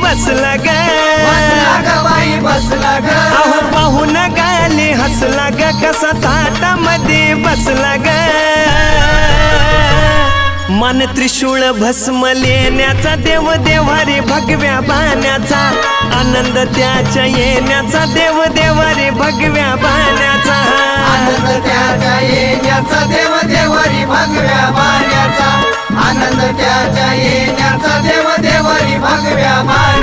बसला ग बाई बसला ग अहो पाहून गाली हसला ग कसा ताटामध्ये बसला ग मन त्रिशूळ भस्म लेण्याचा देव देवारी भगव्या बाण्याचा आनंद त्याच्या येण्याचा देव देवारी भगव्या बाण्याचा आनंद त्याच्या येण्याचा देव देवारी भगव्या बाण्याचा आनंद त्याच्या येण्याचा देव देवारी भगव्या बाण्याचा